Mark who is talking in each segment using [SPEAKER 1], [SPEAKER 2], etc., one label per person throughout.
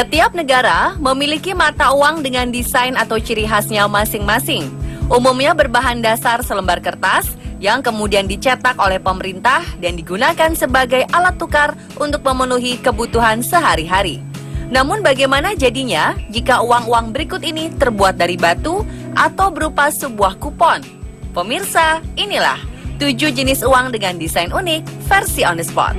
[SPEAKER 1] Setiap negara memiliki mata uang dengan desain atau ciri khasnya masing-masing. Umumnya berbahan dasar selembar kertas yang kemudian dicetak oleh pemerintah dan digunakan sebagai alat tukar untuk memenuhi kebutuhan sehari-hari. Namun bagaimana jadinya jika uang-uang berikut ini terbuat dari batu atau berupa sebuah kupon? Pemirsa, inilah 7 jenis uang dengan desain unik versi On The Spot.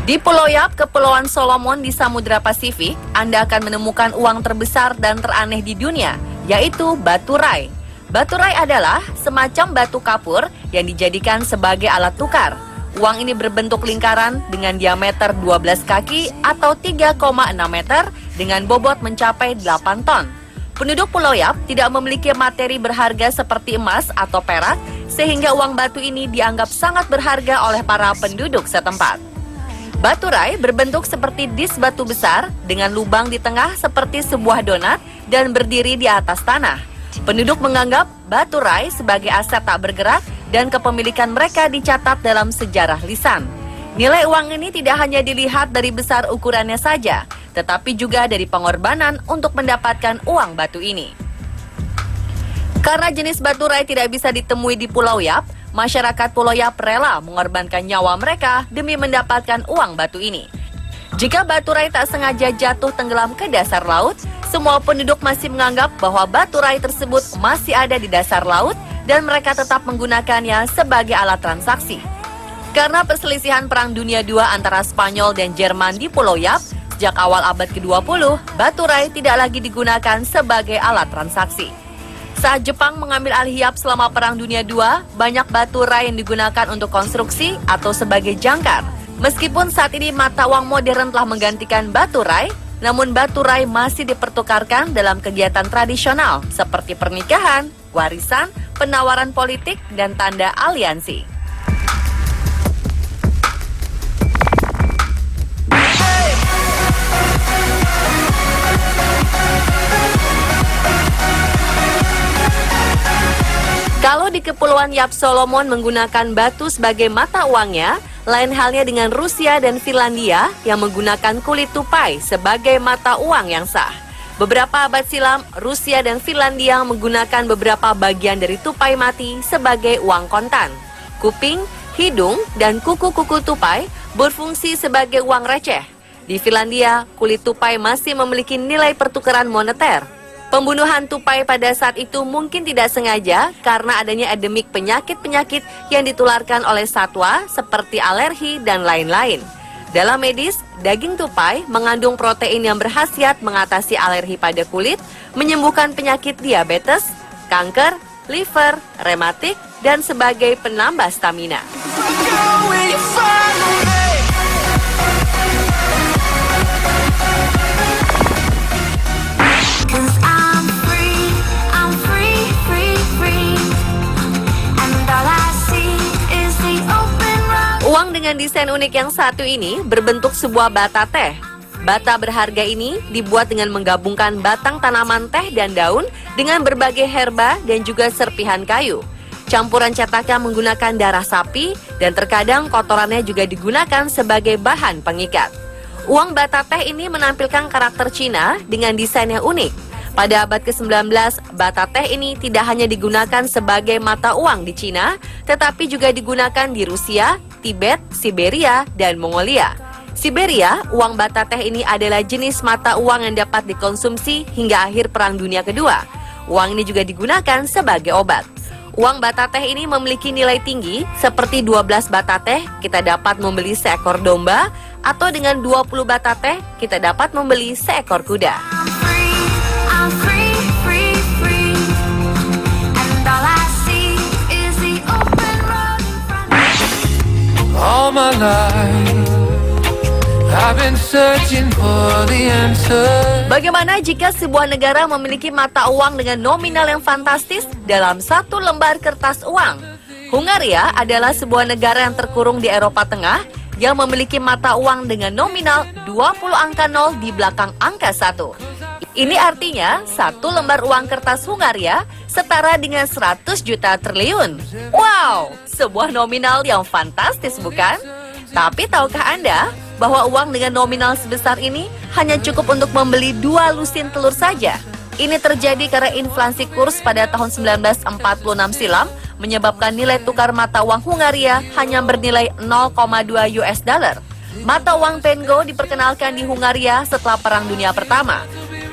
[SPEAKER 1] Di Pulau Yap, Kepulauan Solomon di Samudra Pasifik, Anda akan menemukan uang terbesar dan teraneh di dunia, yaitu batu rai. Batu rai adalah semacam batu kapur yang dijadikan sebagai alat tukar. Uang ini berbentuk lingkaran dengan diameter 12 kaki atau 3,6 meter dengan bobot mencapai 8 ton. Penduduk Pulau Yap tidak memiliki materi berharga seperti emas atau perak, sehingga uang batu ini dianggap sangat berharga oleh para penduduk setempat. Batu rai berbentuk seperti dis batu besar dengan lubang di tengah seperti sebuah donat dan berdiri di atas tanah. Penduduk menganggap batu rai sebagai aset tak bergerak dan kepemilikan mereka dicatat dalam sejarah lisan. Nilai uang ini tidak hanya dilihat dari besar ukurannya saja, tetapi juga dari pengorbanan untuk mendapatkan uang batu ini. Karena jenis batu rai tidak bisa ditemui di Pulau Yap, masyarakat Pulau Yap rela mengorbankan nyawa mereka demi mendapatkan uang batu ini. Jika batu rai tak sengaja jatuh tenggelam ke dasar laut, semua penduduk masih menganggap bahwa batu rai tersebut masih ada di dasar laut dan mereka tetap menggunakannya sebagai alat transaksi. Karena perselisihan Perang Dunia II antara Spanyol dan Jerman di Pulau Yap, sejak awal abad ke-20, batu rai tidak lagi digunakan sebagai alat transaksi. Saat Jepang mengambil alih Yap selama Perang Dunia II, banyak batu rai yang digunakan untuk konstruksi atau sebagai jangkar. Meskipun saat ini mata uang modern telah menggantikan batu rai, namun batu rai masih dipertukarkan dalam kegiatan tradisional seperti pernikahan, warisan, penawaran politik, dan tanda aliansi. Kalau di Kepulauan Yap Solomon menggunakan batu sebagai mata uangnya, lain halnya dengan Rusia dan Finlandia yang menggunakan kulit tupai sebagai mata uang yang sah. Beberapa abad silam, Rusia dan Finlandia menggunakan beberapa bagian dari tupai mati sebagai uang kontan. Kuping, hidung, dan kuku-kuku tupai berfungsi sebagai uang receh. Di Finlandia, kulit tupai masih memiliki nilai pertukaran moneter. Pembunuhan tupai pada saat itu mungkin tidak sengaja karena adanya endemik penyakit-penyakit yang ditularkan oleh satwa seperti alergi dan lain-lain. Dalam medis, daging tupai mengandung protein yang berkhasiat mengatasi alergi pada kulit, menyembuhkan penyakit diabetes, kanker, liver, rematik, dan sebagai penambah stamina. Uang dengan desain unik yang satu ini berbentuk sebuah bata teh. Bata berharga ini dibuat dengan menggabungkan batang tanaman teh dan daun dengan berbagai herba dan juga serpihan kayu. Campuran cetaknya menggunakan darah sapi dan terkadang kotorannya juga digunakan sebagai bahan pengikat. Uang bata teh ini menampilkan karakter Cina dengan desain yang unik. Pada abad ke-19, bata teh ini tidak hanya digunakan sebagai mata uang di Cina, tetapi juga digunakan di Rusia, Tibet, Siberia, dan Mongolia. Siberia, uang bata teh ini adalah jenis mata uang yang dapat dikonsumsi hingga akhir Perang Dunia Kedua. Uang ini juga digunakan sebagai obat. Uang bata teh ini memiliki nilai tinggi, seperti 12 bata teh kita dapat membeli seekor domba, atau dengan 20 bata teh kita dapat membeli seekor kuda.
[SPEAKER 2] All my life, I've been searching for the answer.
[SPEAKER 1] Bagaimana jika sebuah negara memiliki mata uang dengan nominal yang fantastis dalam satu lembar kertas uang? Hungaria adalah sebuah negara yang terkurung di Eropa Tengah yang memiliki mata uang dengan nominal 20 angka 0 di belakang angka 1. Ini artinya satu lembar uang kertas Hungaria setara dengan 100 juta triliun. Wow, sebuah nominal yang fantastis bukan? Tapi tahukah Anda bahwa uang dengan nominal sebesar ini hanya cukup untuk membeli 2 lusin telur saja? Ini terjadi karena inflasi kurs pada tahun 1946 silam menyebabkan nilai tukar mata uang Hungaria hanya bernilai 0,2 US dollar. Mata uang pengo diperkenalkan di Hungaria setelah Perang Dunia Pertama.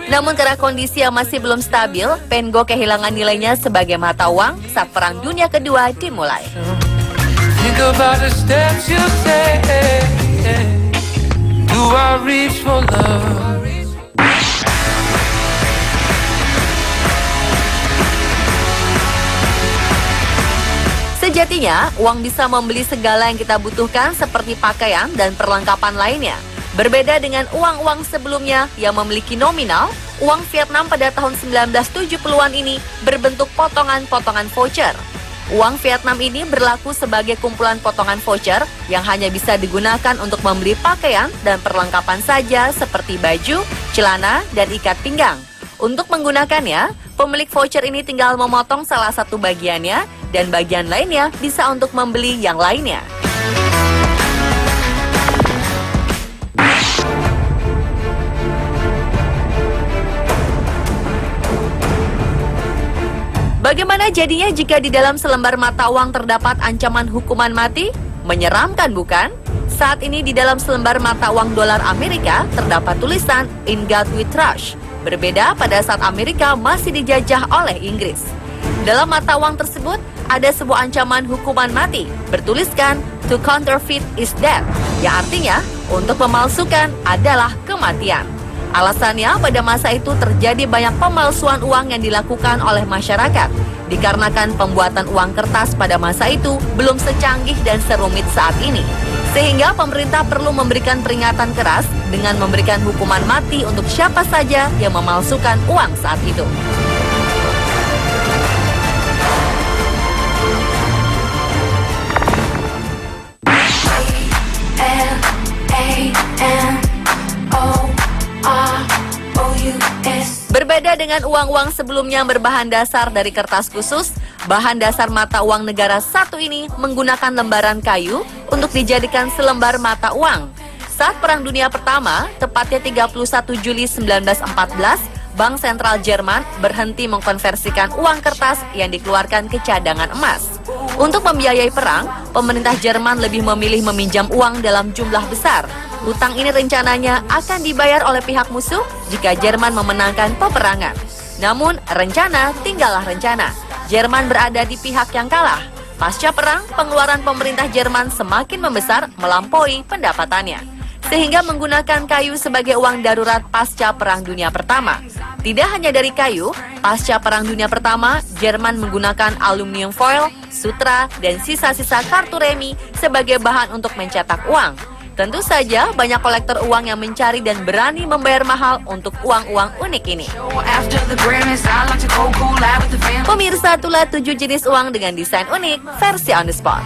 [SPEAKER 1] Namun karena kondisi yang masih belum stabil, pengo kehilangan nilainya sebagai mata uang saat Perang Dunia Kedua dimulai.
[SPEAKER 2] Think about the steps you take. Do I reach for love?
[SPEAKER 1] Sejatinya, uang bisa membeli segala yang kita butuhkan seperti pakaian dan perlengkapan lainnya. Berbeda dengan uang-uang sebelumnya yang memiliki nominal, uang Vietnam pada tahun 1970-an ini berbentuk potongan-potongan voucher. Uang Vietnam ini berlaku sebagai kumpulan potongan voucher yang hanya bisa digunakan untuk membeli pakaian dan perlengkapan saja seperti baju, celana, dan ikat pinggang. Untuk menggunakannya, pemilik voucher ini tinggal memotong salah satu bagiannya dan bagian lainnya bisa untuk membeli yang lainnya. Bagaimana jadinya jika di dalam selembar mata uang terdapat ancaman hukuman mati? Menyeramkan bukan? Saat ini di dalam selembar mata uang dolar Amerika terdapat tulisan "In God We Trust". Berbeda pada saat Amerika masih dijajah oleh Inggris. Dalam mata uang tersebut ada sebuah ancaman hukuman mati bertuliskan "To counterfeit is death", yang artinya untuk memalsukan adalah kematian. Alasannya pada masa itu terjadi banyak pemalsuan uang yang dilakukan oleh masyarakat dikarenakan pembuatan uang kertas pada masa itu belum secanggih dan serumit saat ini. Sehingga pemerintah perlu memberikan peringatan keras dengan memberikan hukuman mati untuk siapa saja yang memalsukan uang saat itu. Berbeda dengan uang-uang sebelumnya yang berbahan dasar dari kertas khusus, bahan dasar mata uang negara satu ini menggunakan lembaran kayu untuk dijadikan selembar mata uang. Saat Perang Dunia Pertama, tepatnya 31 Juli 1914, Bank Sentral Jerman berhenti mengkonversikan uang kertas yang dikeluarkan ke cadangan emas. Untuk membiayai perang, pemerintah Jerman lebih memilih meminjam uang dalam jumlah besar. Hutang ini rencananya akan dibayar oleh pihak musuh jika Jerman memenangkan peperangan. Namun, rencana tinggallah rencana. Jerman berada di pihak yang kalah. Pasca perang, pengeluaran pemerintah Jerman semakin membesar melampaui pendapatannya. Sehingga menggunakan kayu sebagai uang darurat pasca Perang Dunia Pertama. Tidak hanya dari kayu, pasca Perang Dunia Pertama, Jerman menggunakan aluminium foil, sutra, dan sisa-sisa kartu remi sebagai bahan untuk mencetak uang. Tentu saja banyak kolektor uang yang mencari dan berani membayar mahal untuk uang-uang unik ini. Pemirsa, itulah 7 jenis uang dengan desain unik versi On The Spot.